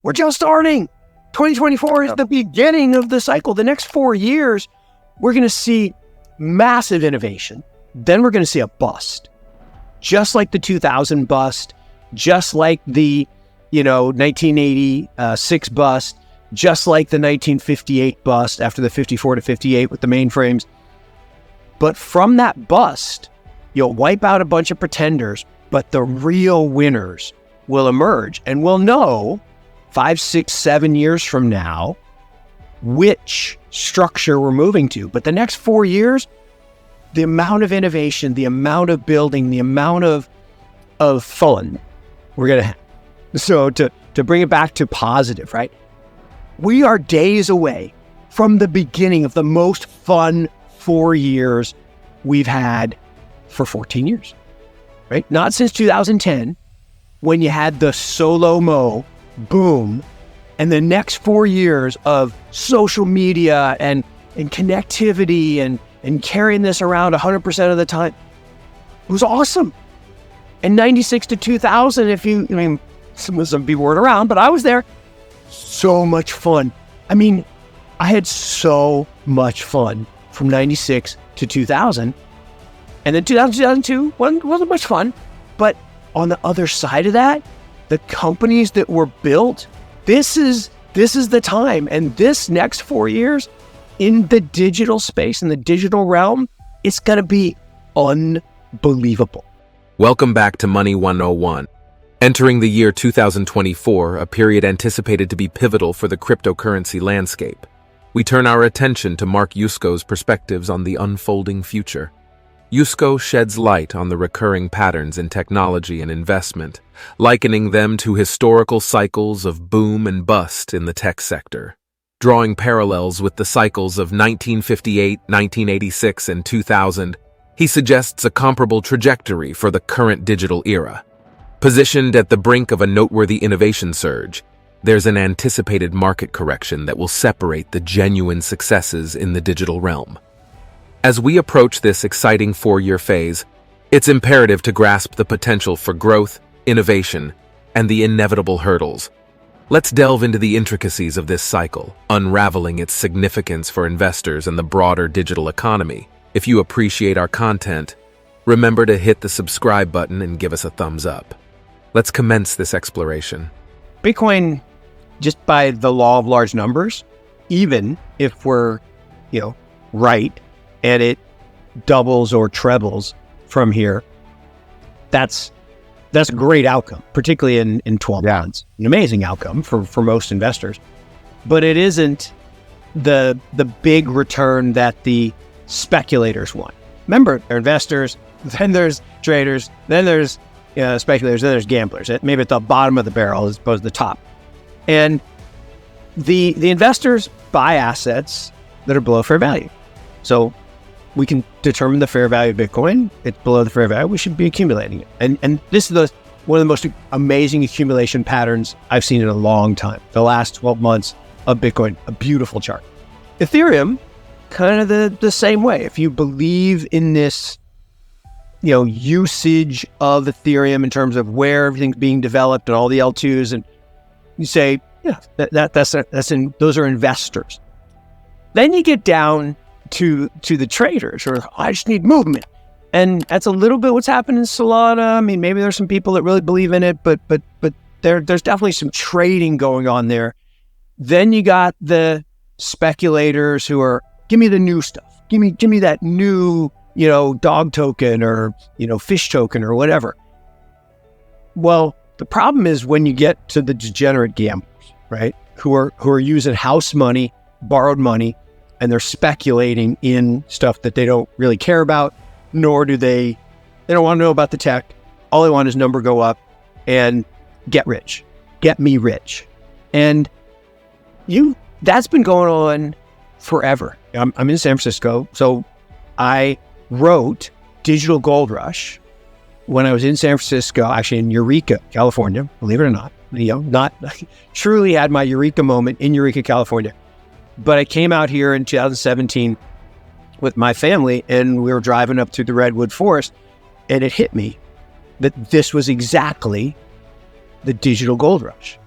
We're just starting. 2024 is the beginning of the cycle. The next 4 years, we're going to see massive innovation. Then we're going to see a bust. Just like the 2000 bust, just like the 1986 bust, just like the 1958 bust after the 54 to 58 with the mainframes. But from that bust, you'll wipe out a bunch of pretenders, but the real winners will emerge, and we'll know 5, 6, 7 years from now which structure we're moving to. But the next 4 years, the amount of innovation, the amount of building, the amount of fun we're going to have. So to bring it back to positive, right? We are days away from the beginning of the most fun 4 years we've had for 14 years, right? Not since 2010, when you had the solo-mo boom, and the next 4 years of social media and connectivity and carrying this around 100% of the time. It was awesome. And 96 to 2000, some people weren't around, but I was there. So much fun. I had so much fun from 96 to 2000. And then 2002 wasn't much fun. But on the other side of that, the companies that were built, this is the time. And this next 4 years in the digital space, in the digital realm, it's going to be unbelievable. Welcome back to Money 101. Entering the year 2024, a period anticipated to be pivotal for the cryptocurrency landscape, we turn our attention to Mark Yusko's perspectives on the unfolding future. Yusko sheds light on the recurring patterns in technology and investment, likening them to historical cycles of boom and bust in the tech sector. Drawing parallels with the cycles of 1958, 1986, and 2000, he suggests a comparable trajectory for the current digital era. Positioned at the brink of a noteworthy innovation surge, there's an anticipated market correction that will separate the genuine successes in the digital realm. As we approach this exciting 4-year phase, it's imperative to grasp the potential for growth, innovation, and the inevitable hurdles. Let's delve into the intricacies of this cycle, unraveling its significance for investors and the broader digital economy. If you appreciate our content, remember to hit the subscribe button and give us a thumbs up. Let's commence this exploration. Bitcoin, just by the law of large numbers, even if we're, right, and it doubles or trebles from here, that's a great outcome, particularly in 12 months. An amazing outcome for most investors. But it isn't the big return that the speculators want. Remember, they're investors, then there's traders, then there's speculators, then there's gamblers, maybe at the bottom of the barrel as opposed to the top. And the investors buy assets that are below fair value. So we can determine the fair value of Bitcoin. It's below the fair value. We should be accumulating it. And this is one of the most amazing accumulation patterns I've seen in a long time. The last 12 months of Bitcoin, a beautiful chart. Ethereum, kind of the same way. If you believe in this, usage of Ethereum in terms of where everything's being developed and all the L2s, and you say, those are investors. Then you get down to the traders, or I just need movement. And that's a little bit what's happened in Solana. Maybe there's some people that really believe in it, but there's definitely some trading going on there. Then you got the speculators who are, give me the new stuff. Give me that new, dog token or, fish token or whatever. Well, the problem is when you get to the degenerate gamblers, right? Who are using house money, borrowed money, and they're speculating in stuff that they don't really care about, nor do they don't want to know about the tech. All they want is number go up and get rich, get me rich. And that's been going on forever. I'm in San Francisco, so I wrote Digital Gold Rush when I was in San Francisco, actually in Eureka, California, believe it or not. Not truly had my Eureka moment in Eureka, California. But I came out here in 2017 with my family, and we were driving up through the Redwood Forest, and it hit me that this was exactly the digital gold rush.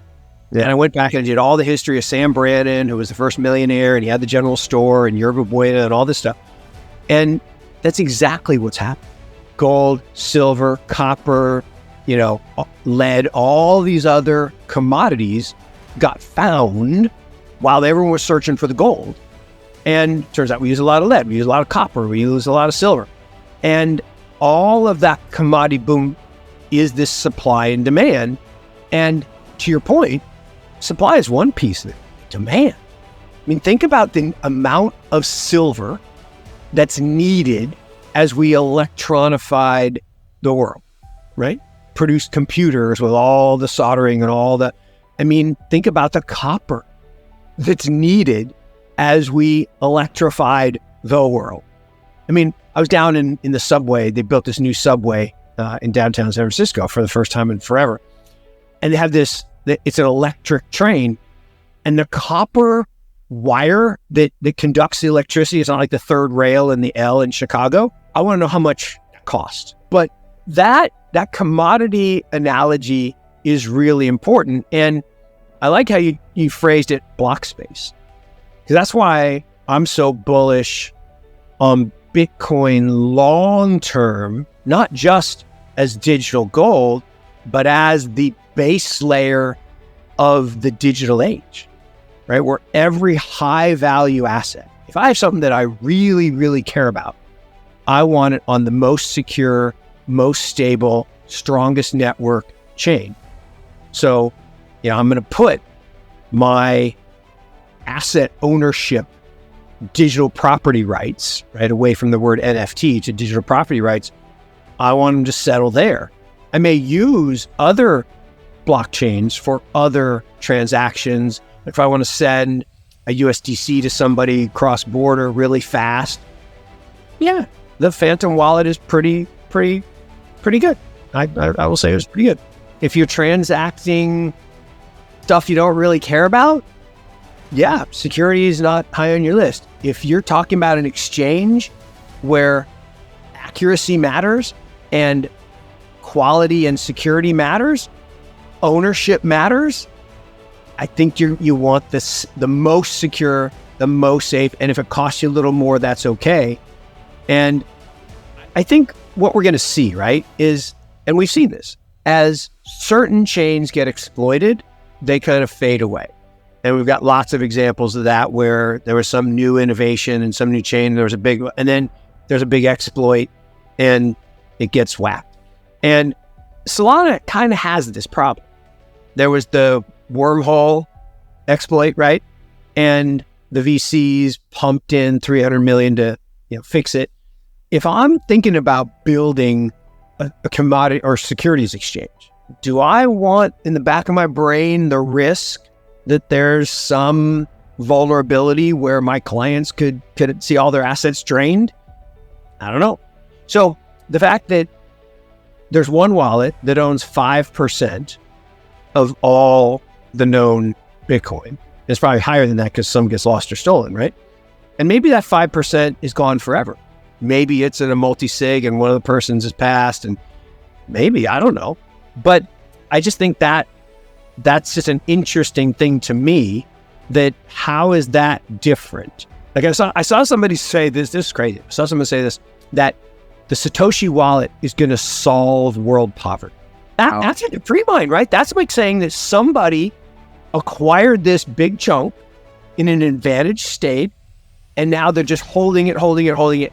And I went back and did all the history of Sam Brannan, who was the first millionaire, and he had the general store, and Yerba Buena, and all this stuff. And that's exactly what's happened. Gold, silver, copper, lead, all these other commodities got found while everyone was searching for the gold. And turns out we use a lot of lead, we use a lot of copper, we use a lot of silver. And all of that commodity boom is this supply and demand. And to your point, supply is one piece of it. Demand. I mean, think about the amount of silver that's needed as we electronified the world, right? Produced computers with all the soldering and all that. I mean, think about the copper that's needed as we electrified the world. I mean, I was down in the subway. They built this new subway in downtown San Francisco for the first time in forever. And they have it's an electric train, and the copper wire that conducts the electricity is not like the third rail in the L in Chicago. I want to know how much it costs. But that commodity analogy is really important. And I like how you phrased it, Blockspace. Because that's why I'm so bullish on Bitcoin long-term, not just as digital gold, but as the base layer of the digital age, right? Where every high value asset, if I have something that I really, really care about, I want it on the most secure, most stable, strongest network chain. So, I'm going to put my asset ownership, digital property rights, right, away from the word NFT to digital property rights. I want them to settle there. I may use other blockchains for other transactions. If I want to send a USDC to somebody cross-border really fast, the Phantom wallet is pretty good. I will say it's pretty good. If you're transacting stuff you don't really care about, security is not high on your list. If you're talking about an exchange where accuracy matters and quality and security matters, ownership matters, I think you want the most secure, the most safe, and if it costs you a little more, that's okay. And I think what we're going to see, right, is, and we've seen this, as certain chains get exploited, they kind of fade away. And we've got lots of examples of that where there was some new innovation and some new chain, and then there's a big exploit and it gets whacked. And Solana kind of has this problem. There was the wormhole exploit, right? And the VCs pumped in $300 million to fix it. If I'm thinking about building a commodity or securities exchange, do I want in the back of my brain the risk that there's some vulnerability where my clients could see all their assets drained? I don't know. So the fact that there's one wallet that owns 5% of all the known Bitcoin, it's probably higher than that because some gets lost or stolen, right? And maybe that 5% is gone forever. Maybe it's in a multi-sig and one of the persons has passed, and maybe, I don't know. But I just think that's just an interesting thing to me, that how is that different? Like I saw somebody say this is crazy. I saw somebody say this, that the Satoshi wallet is going to solve world poverty. That's like a free mind, right? That's like saying that somebody acquired this big chunk in an advantaged state, and now they're just holding it,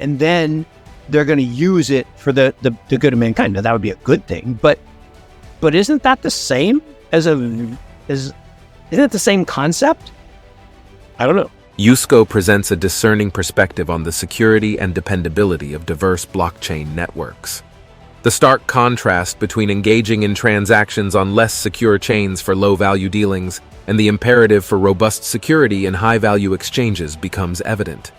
and then they're going to use it for the good of mankind. Now, that would be a good thing, but isn't that the same isn't it the same concept? I don't know. Yusko presents a discerning perspective on the security and dependability of diverse blockchain networks. The stark contrast between engaging in transactions on less secure chains for low-value dealings and the imperative for robust security in high-value exchanges becomes evident.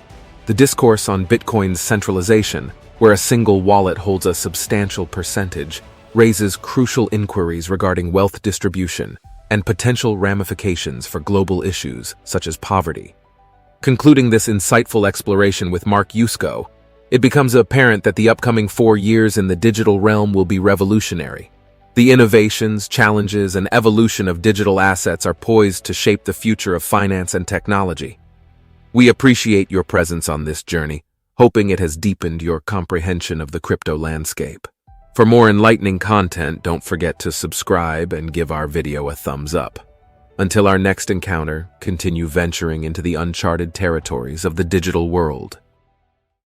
The discourse on Bitcoin's centralization, where a single wallet holds a substantial percentage, raises crucial inquiries regarding wealth distribution and potential ramifications for global issues such as poverty. Concluding this insightful exploration with Mark Yusko, it becomes apparent that the upcoming 4 years in the digital realm will be revolutionary. The innovations, challenges, and evolution of digital assets are poised to shape the future of finance and technology. We appreciate your presence on this journey, hoping it has deepened your comprehension of the crypto landscape. For more enlightening content, don't forget to subscribe and give our video a thumbs up. Until our next encounter, continue venturing into the uncharted territories of the digital world.